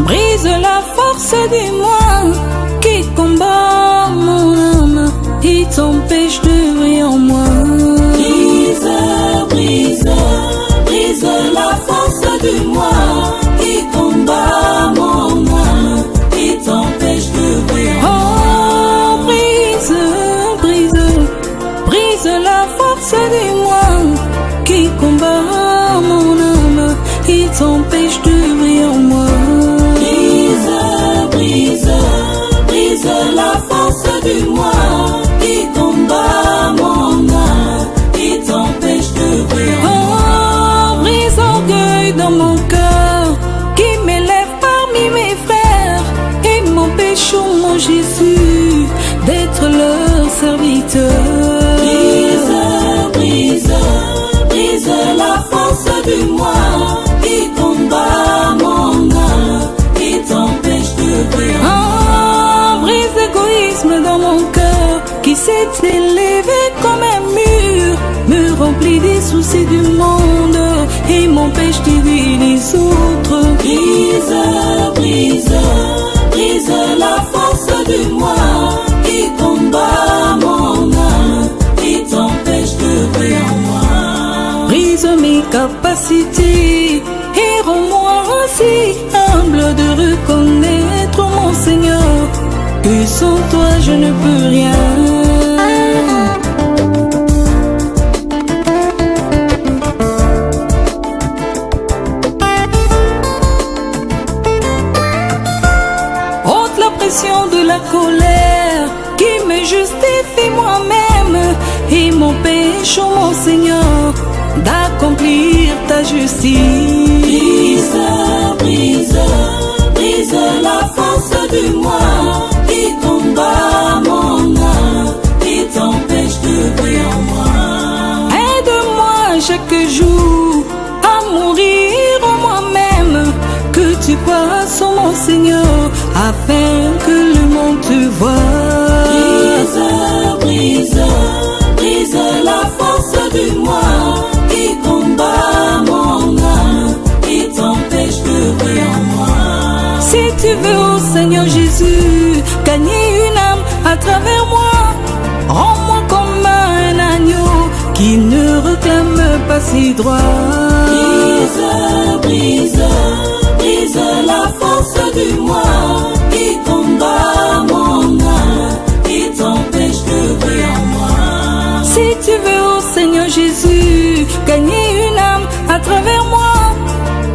Brise la force du moi qui combat mon âme et t'empêche de briller en moi. Brise, brise, brise la force du moi qui combat mon âme et t'empêche de briller en moi. Oh, brise, brise, brise la force du moi qui combat mon âme et t'empêche de briller en moi. Brise, brise, brise la force du moi qui combat mon âme et t'empêche de briller en moi. Oh, brise orgueil dans mon cœur qui m'élève parmi mes frères et m'empêche, oh mon Jésus, d'être leur serviteur. Brise, brise, brise la force du moi qui combat mon âme et t'empêche de briller en moi. Oh, brise l'égoïsme dans mon cœur qui s'est élevé comme un mur, me remplit des soucis du monde et m'empêche d'aider les autres. Brise, brise, brise la force du moi qui combat mon âme et t'empêche de briller en moi. Brise mes capacités et rends-moi aussi humble de reconnaître, mon Seigneur, que sans toi je ne peux rien. Ôte la pression de la colère qui me justifie moi-même et m'empêche, oh mon Seigneur, d'accomplir ta justice. Brise, brise, brise la force du moi qui combat mon âme et t'empêche de briller en moi. Aide-moi chaque jour à mourir en moi-même, que tu passes, oh mon Seigneur, afin que le monde te voie. Brise, brise, brise la force du moi qui combat mon âme et t'empêche de briller en moi. Si tu veux, oh Seigneur Jésus, gagner une âme à travers moi, rends-moi comme un agneau qui ne réclame pas ses droits. Brise, brise, brise la force du moi qui combat mon âme et t'empêche de briller en moi. Si tu veux, oh Seigneur Jésus, gagner une âme à travers moi,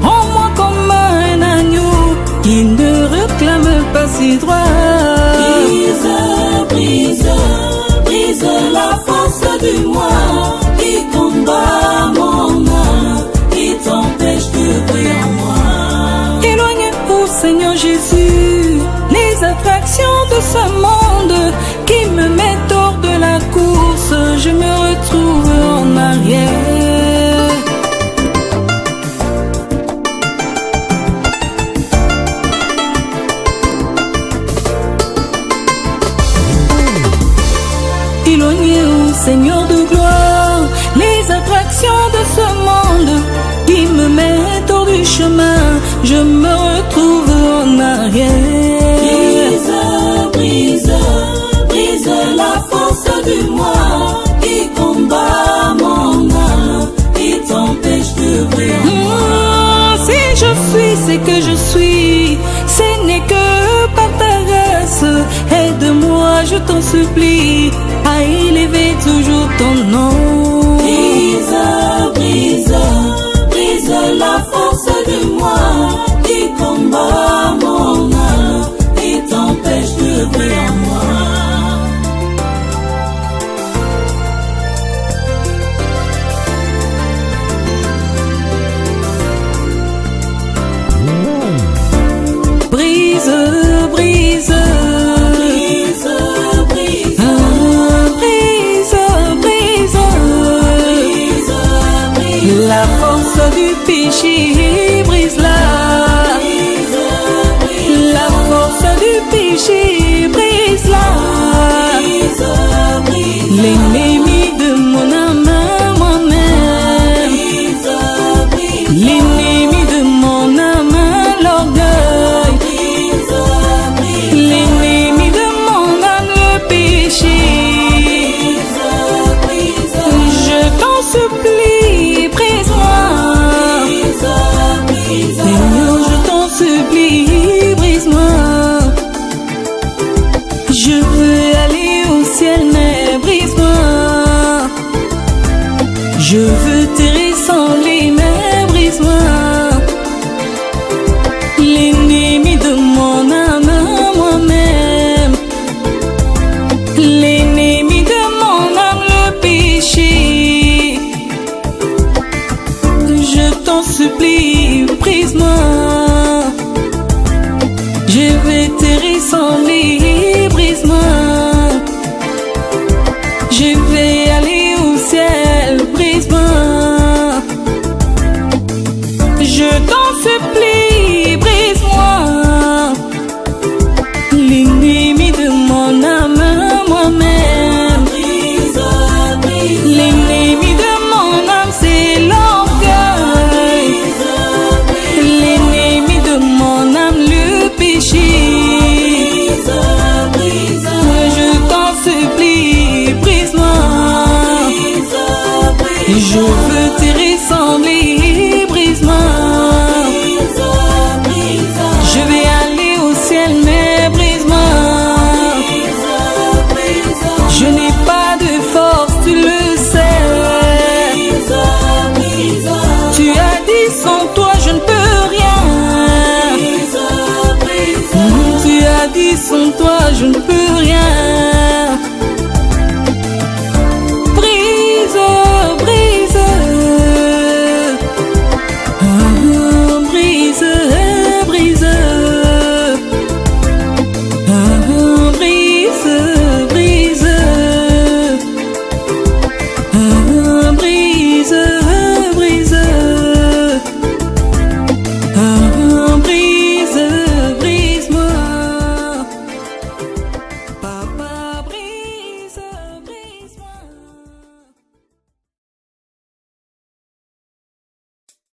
rends-moi comme un agneau qui ne réclame pas ses droits. Brise, brise, brise la force du moi qui combat mon âme et t'empêche de briller en moi. Éloigne, oh Seigneur Jésus, les attractions de ce monde qui me mettent hors de la course, je me retrouve en arrière. Éloigné, oh Seigneur de gloire, les attractions de ce monde qui me mettent hors du chemin, je me retrouve en arrière. Brise, brise, brise la force du moi qui combat mon âme et t'empêche de briller en moi. Si je suis ce que je suis, ce n'est que par ta grâce. Aide-moi, je t'en supplie, à élever toujours ton nom. Brise, brise, brise la force du moi qui combat mon âme et t'empêche de briller en moi. Brise, brise, Brise, brise, brise, brise, brise, brise la force du péché, brise-la. La force du péché, brise-la. L'ennemi de mon âme, moi-même. L'ennemi de mon âme, l'orgueil, t'en supplie, brise-moi. L'ennemi de mon âme, moi-même. L'ennemi de mon âme, c'est l'orgueil. L'ennemi de mon âme, le péché. Je t'en supplie, brise-moi. Je veux te ressembler, brise-moi. Je vais aller au ciel, mais brise-moi. Je n'ai pas de force, tu le sais. Tu as dit sans toi je ne peux rien. Tu as dit sans toi je ne peux